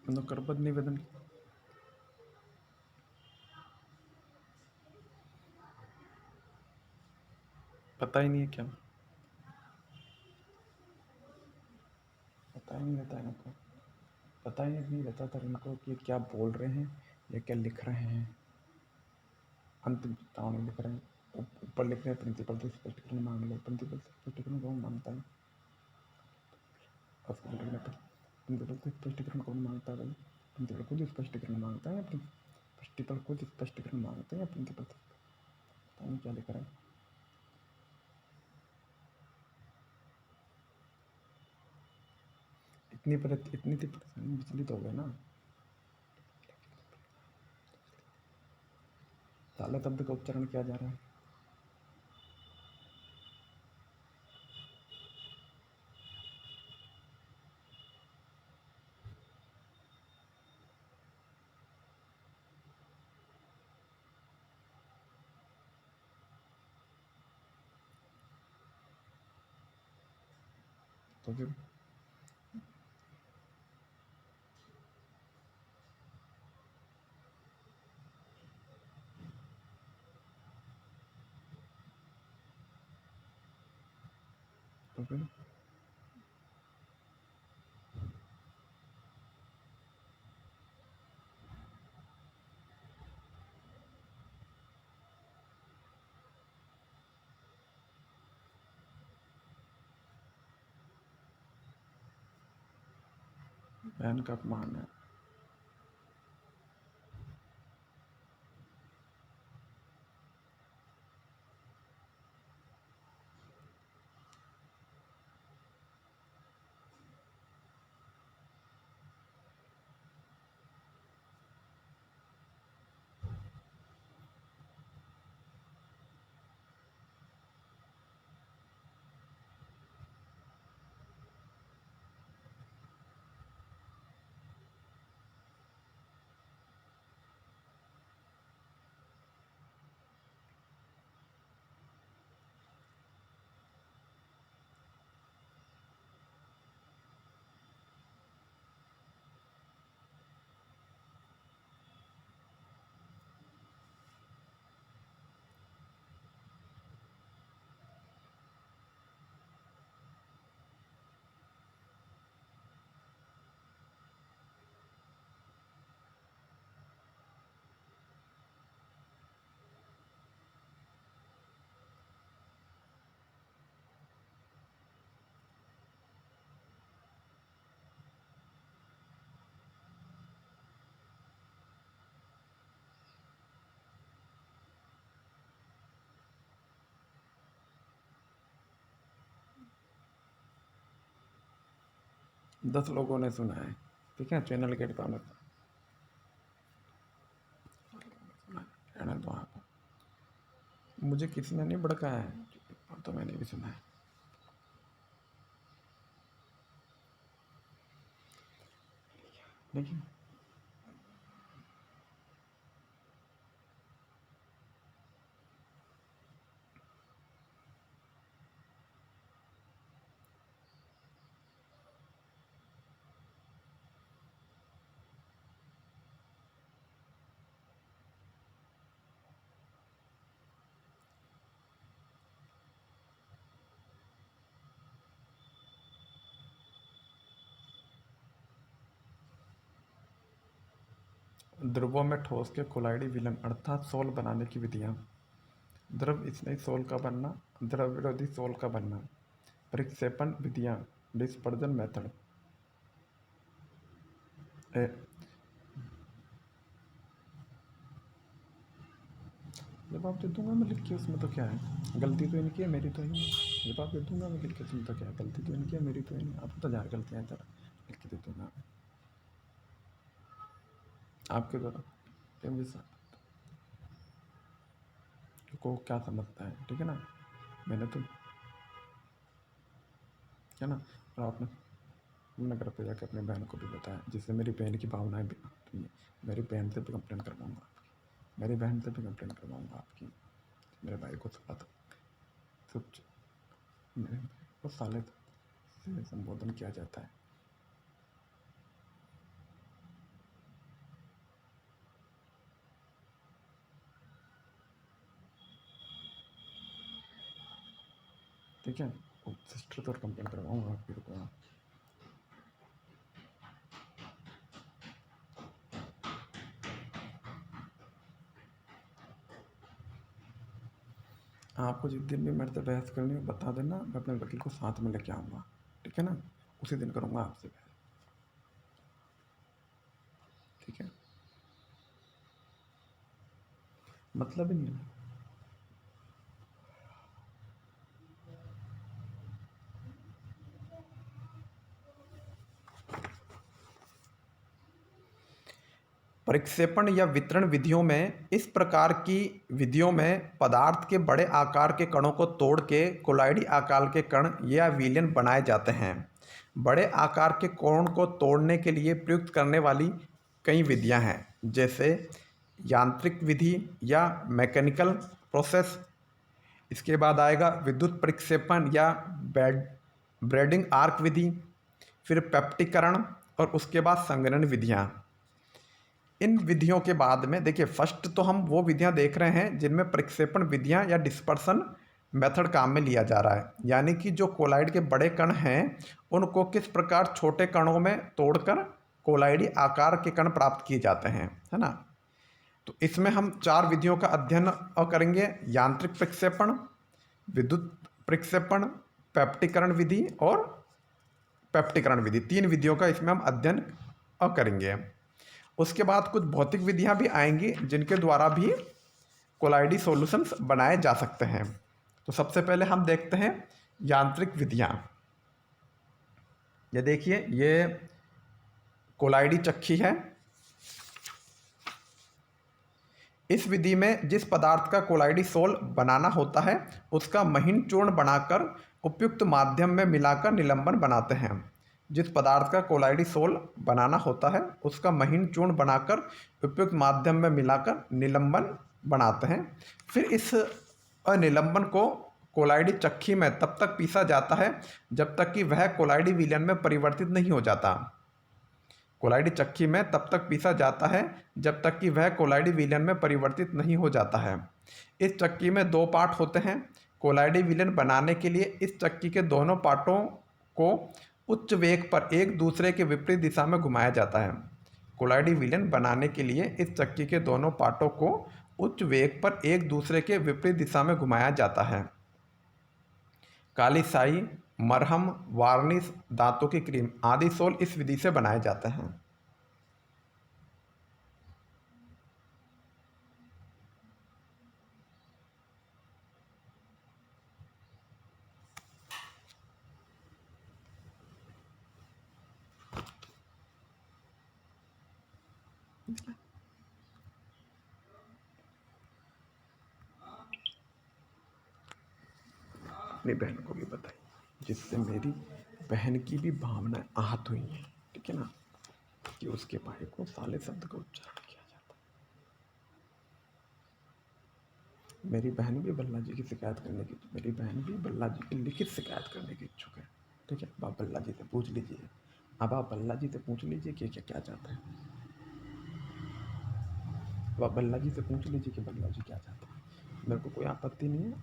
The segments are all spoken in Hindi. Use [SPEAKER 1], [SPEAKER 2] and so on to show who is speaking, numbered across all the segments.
[SPEAKER 1] मतलब करपद निवेदन पता ही नहीं है क्या, पता ही नहीं रहता है इनको, पता ही नहीं रहता था इनको कि क्या बोल रहे हैं या क्या लिख रहे हैं। अंतिम चेतावनी लिख रहे हैं, ऊपर लिख रहे हैं प्रिंसिपल से स्पष्टीकरण मांग लो। प्रिंसिपल से स्पष्टीकरण कौन मांगता है? प्रिंसिपल से स्पष्टीकरण कौन मांगता है भाई? प्रिंसिपल खुद स्पष्टीकरण मांगता है या प्रिंसिपल खुद स्पष्टीकरण मांगते हैं या प्रिंसिपल से? पता नहीं क्या लिख रहा है। इतनी सी परेशानी विचलित हो गए ना, साला शब्द का उच्चारण किया जा रहा है। तो फिर तो फिर बहन का अपमान है। दस लोगों ने सुना है, ठीक है, चैनल के अकाउंट रहने दो आप। मुझे किसी ने नहीं भड़काया है, तो मैंने भी सुना है। लेकिन 'ध्रुवों में ठोस के कोलाइडी विलयन' अर्थात सोल बनाने की विधियाँ। द्रव स्नेही सोल का बनना, द्रव विरोधी सोल का बनना। प्रक्षेपण विधियाँ, डिस्पर्जन मेथड। जवाब दे दूंगा मैं लिख के, उसमें तो क्या है? गलती तो इनकी है, मेरी तो ही नहीं। जवाब दे दूंगा मैं लिख के, उसमें तो क्या है? गलती तो इनकी है, मेरी तो ही नहीं। आप तो जार गलतियाँ हैं, जरा लिख के दे दूंगा आपके द्वारा। को क्या समझता है, ठीक है ना? मैंने तो, है ना? और आपने अपने घर पे जाकर अपनी बहन को भी बताया, जिससे मेरी बहन की भावनाएं भी तो ये, मेरी बहन से भी कंप्लेन करवाऊंगा आपकी, मेरी बहन से भी कंप्लेन करवाऊंगा आपकी। मेरे भाई को सब पता, सब मेरे भाई को साले से संबोधन किया जाता है। ठीक है। सिस्टर तो कंप्लेंट करवाऊँगा आपकी, रुको। आपको जिस दिन भी मेरे से बहस करनी हो बता देना, मैं अपने वकील को साथ में लेके आऊँगा, ठीक है ना। उसी दिन करूँगा आपसे बहस, ठीक है। मतलब ही नहीं है। प्रक्षेपण या वितरण विधियों में इस प्रकार की विधियों में पदार्थ के बड़े आकार के कणों को तोड़ के कोलॉइडी आकार के कण या विलयन बनाए जाते हैं। बड़े आकार के कोण को तोड़ने के लिए प्रयुक्त करने वाली कई विधियां हैं, जैसे यांत्रिक विधि या मैकेनिकल प्रोसेस। इसके बाद आएगा विद्युत प्रक्षेपण या ब्रेडिंग आर्क विधि, फिर पेप्टिकरण और उसके बाद संघनन विधियां। इन विधियों के बाद में देखिए, फर्स्ट तो हम वो विधियां देख रहे हैं जिनमें प्रक्षेपण विधियां या डिस्पर्सन मेथड काम में लिया जा रहा है, यानी कि जो कोलाइड के बड़े कण हैं उनको किस प्रकार छोटे कणों में तोड़कर कोलाइडी आकार के कण प्राप्त किए जाते हैं, है ना। तो इसमें हम 4 विधियों का अध्ययन करेंगे: यांत्रिक प्रक्षेपण, विद्युत प्रक्षेपण, पेप्टिकरण विधि और पेप्टिकरण विधि। 3 विधियों का इसमें हम अध्ययन करेंगे। उसके बाद कुछ भौतिक विधियां भी आएंगी जिनके द्वारा भी कोलाइडी सॉल्यूशंस बनाए जा सकते हैं। तो सबसे पहले हम देखते हैं यांत्रिक विधियां। ये देखिए, ये कोलाइडी चक्की है। इस विधि में जिस पदार्थ का कोलाइडी सोल बनाना होता है उसका महीन चूर्ण बनाकर उपयुक्त माध्यम में मिलाकर निलंबन बनाते हैं। जिस पदार्थ का कोलाइडी सोल बनाना होता है उसका महीन चूर्ण बनाकर उपयुक्त माध्यम में मिलाकर निलंबन बनाते हैं। फिर इस निलंबन को कोलाइडी चक्की में तब तक पीसा जाता है जब तक कि वह कोलाइडी विलयन में परिवर्तित नहीं हो जाता। कोलाइडी चक्की में तब तक पीसा जाता है जब तक कि वह कोलाइडी विलयन में परिवर्तित नहीं हो जाता है। इस चक्की में 2 पार्ट होते हैं। कोलाइडी विलयन बनाने के लिए इस चक्की के दोनों पार्टों को उच्च वेग पर एक दूसरे के विपरीत दिशा में घुमाया जाता है। कोलाइडी विलयन बनाने के लिए इस चक्की के दोनों पार्टों को उच्च वेग पर एक दूसरे के विपरीत दिशा में घुमाया जाता है। काली स्याही, मरहम, वार्निश, दांतों की क्रीम आदि सोल इस विधि से बनाए जाते हैं। अपनी बहन को भी बताइए, जिससे मेरी बहन की भी भावनाएं आहत हुई हैं, ठीक है ना, कि उसके भाई को साले शब्द का उच्चारण किया जाता है। मेरी बहन भी बल्ला जी की शिकायत करने की, मेरी बहन भी बल्ला जी की लिखित शिकायत करने की इच्छुक है, ठीक है। अब आप बल्ला जी से पूछ लीजिए, अब आप बल्ला जी से पूछ लीजिए कि क्या चाहते हैं। अब आप बल्ला जी से पूछ लीजिए कि बल्ला जी क्या चाहते हैं। मेरे को कोई आपत्ति नहीं है।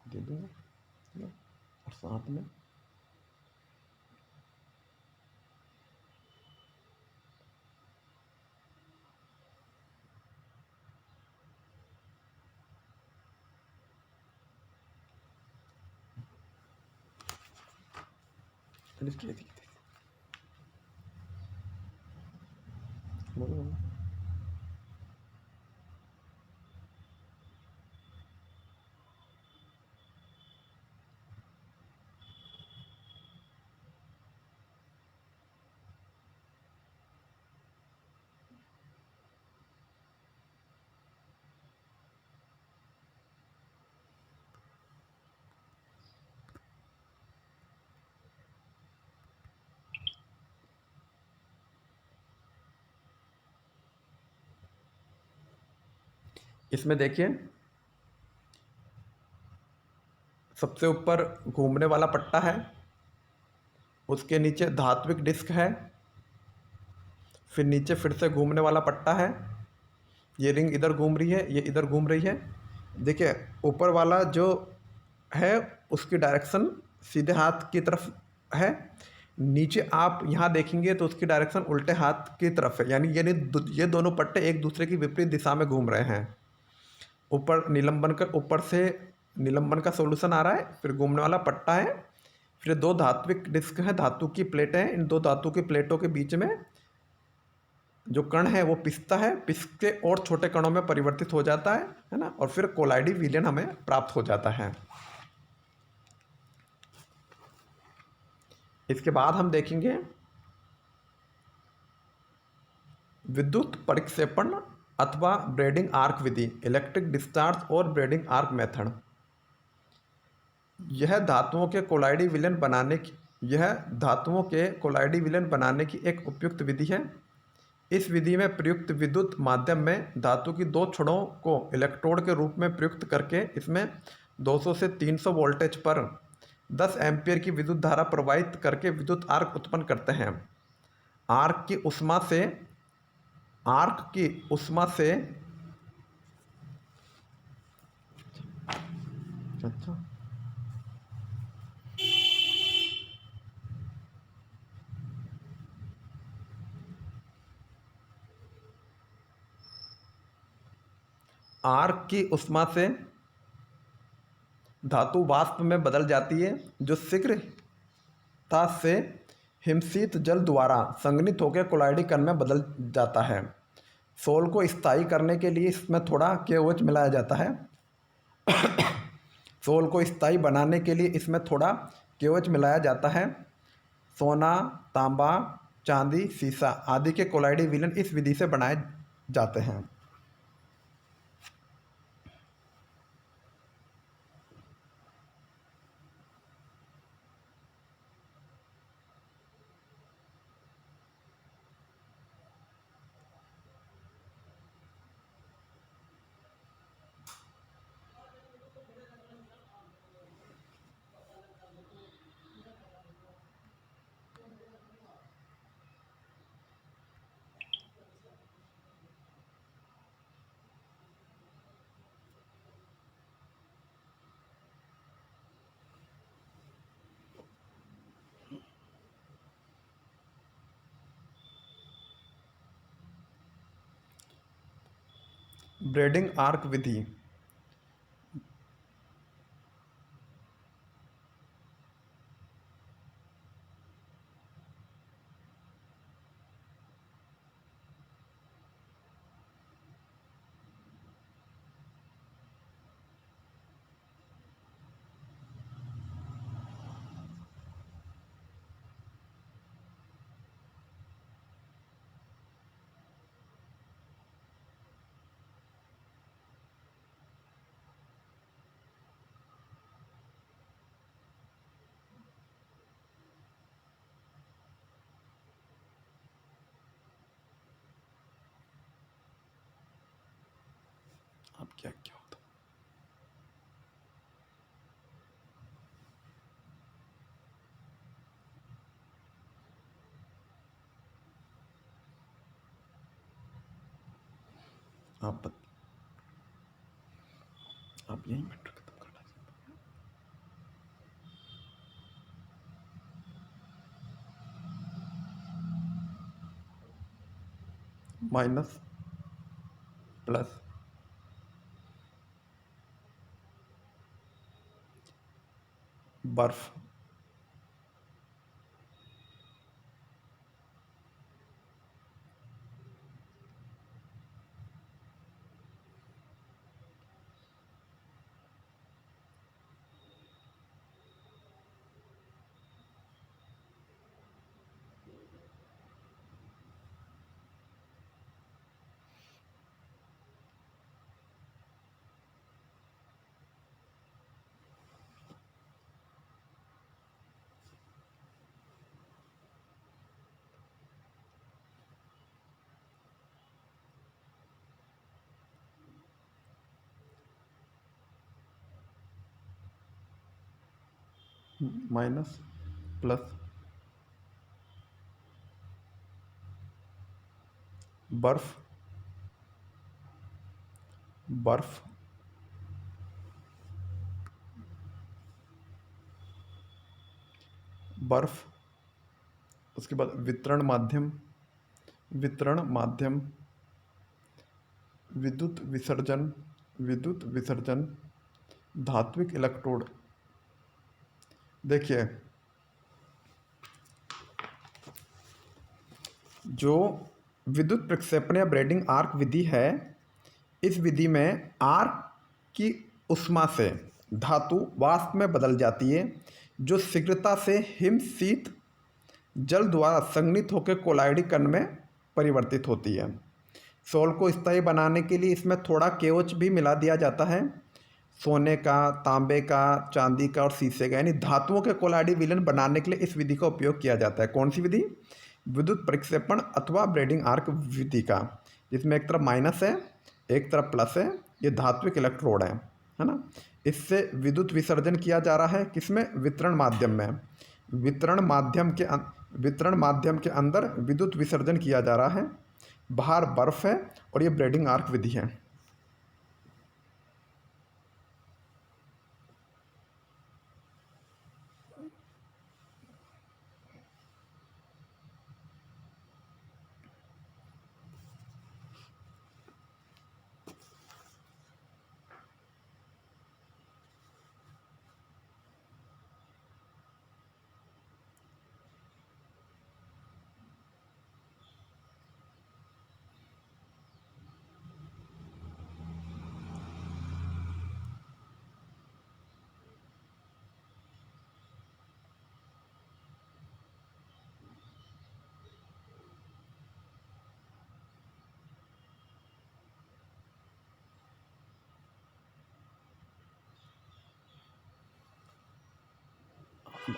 [SPEAKER 1] दे दूँगा, और साथ में लिस्ट लिख दीजिए। बोलो। इसमें देखिए, सबसे ऊपर घूमने वाला पट्टा है, उसके नीचे धात्विक डिस्क है, फिर नीचे फिर से घूमने वाला पट्टा है, ये रिंग इधर घूम रही है, ये इधर घूम रही है। देखिए ऊपर वाला जो है उसकी डायरेक्शन सीधे हाथ की तरफ है, नीचे आप यहाँ देखेंगे तो उसकी डायरेक्शन उल्टे हाथ की तरफ है, यानी ये दोनों पट्टे एक दूसरे की विपरीत दिशा में घूम रहे हैं। ऊपर निलंबन का, ऊपर से निलंबन का सॉल्यूशन आ रहा है, फिर घूमने वाला पट्टा है, फिर दो धात्विक डिस्क है, धातु की प्लेटें हैं, इन दो धातु की प्लेटों के बीच में जो कण है वो पिसता है, पिस के और छोटे कणों में परिवर्तित हो जाता है ना, और फिर कोलाइडी विलयन हमें प्राप्त हो जाता है। इसके बाद हम देखेंगे विद्युत परिक्षेपण अथवा ब्रेडिंग आर्क विधि, इलेक्ट्रिक डिस्चार्ज और ब्रेडिंग आर्क मेथड। यह धातुओं के कोलाइडी विलयन बनाने की एक उपयुक्त विधि है। इस विधि में प्रयुक्त विद्युत माध्यम में धातु की दो छड़ों को इलेक्ट्रोड के रूप में प्रयुक्त करके इसमें 200 से 300 वोल्टेज पर 10 एम्पियर की विद्युत धारा प्रवाहित करके विद्युत आर्क उत्पन्न करते हैं। आर्क की उष्मा से अच्छा आर्क की उष्मा से धातु वाष्प में बदल जाती है, जो शीघ्रता से हिमशीत जल द्वारा संघनित होकर कोलाइडी कण में बदल जाता है। सोल को स्थायी करने के लिए इसमें थोड़ा KOH मिलाया जाता है। सोल को स्थायी बनाने के लिए इसमें थोड़ा KOH मिलाया जाता है। सोना, तांबा, चांदी, सीसा आदि के कोलाइडी विलयन इस विधि से बनाए जाते हैं। ब्रेडिंग आर्क विधि। अब क्या क्या होता आप यही मैटर खत्म करना चाहिए। माइनस प्लस बर्फ, माइनस प्लस बर्फ, बर्फ, बर्फ। उसके बाद वितरण माध्यम, वितरण माध्यम, विद्युत विसर्जन, विद्युत विसर्जन, धात्विक इलेक्ट्रोड। देखिए, जो विद्युत प्रक्षेपण या ब्रेडिंग आर्क विधि है, इस विधि में आर्क की ऊष्मा से धातु वाष्प में बदल जाती है, जो शीघ्रता से हिम शीत जल द्वारा संघनित होकर कोलाइडी कण में परिवर्तित होती है। सोल को स्थायी बनाने के लिए इसमें थोड़ा केओच भी मिला दिया जाता है, सोने का, तांबे का, चांदी का और शीशे का, यानी धातुओं के कोलाइडी विलयन बनाने के लिए इस विधि का उपयोग किया जाता है। कौन सी विधि? विद्युत प्रक्षेपण अथवा ब्रेडिंग आर्क विधि का, जिसमें एक तरफ माइनस है, एक तरफ प्लस है, ये धात्विक इलेक्ट्रोड है ना। इससे विद्युत विसर्जन किया जा रहा है किसमें? वितरण माध्यम में। वितरण माध्यम के अंदर विद्युत विसर्जन किया जा रहा है, बाहर बर्फ है और ये ब्रेडिंग आर्क विधि है।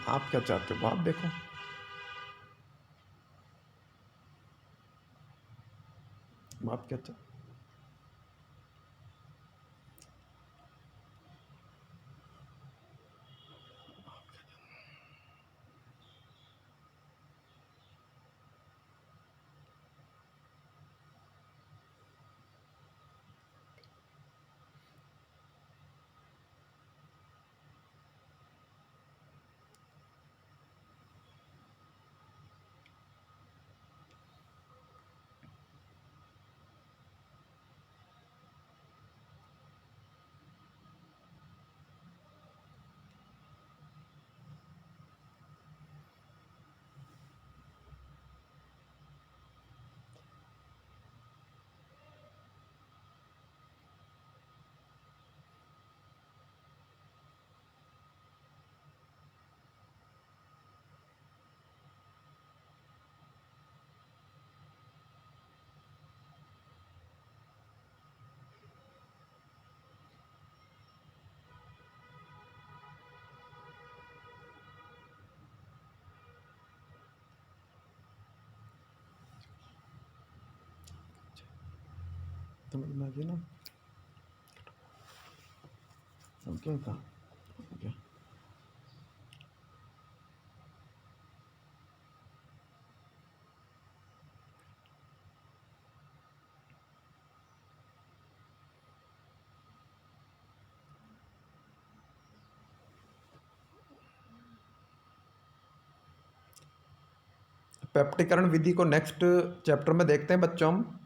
[SPEAKER 1] आप क्या चाहते हो? आप देखो, आप क्या चाहते? समझ में आ गया ना? समझे था? ओके। पेप्टिकरण विधि को नेक्स्ट चैप्टर में देखते हैं बच्चों हम।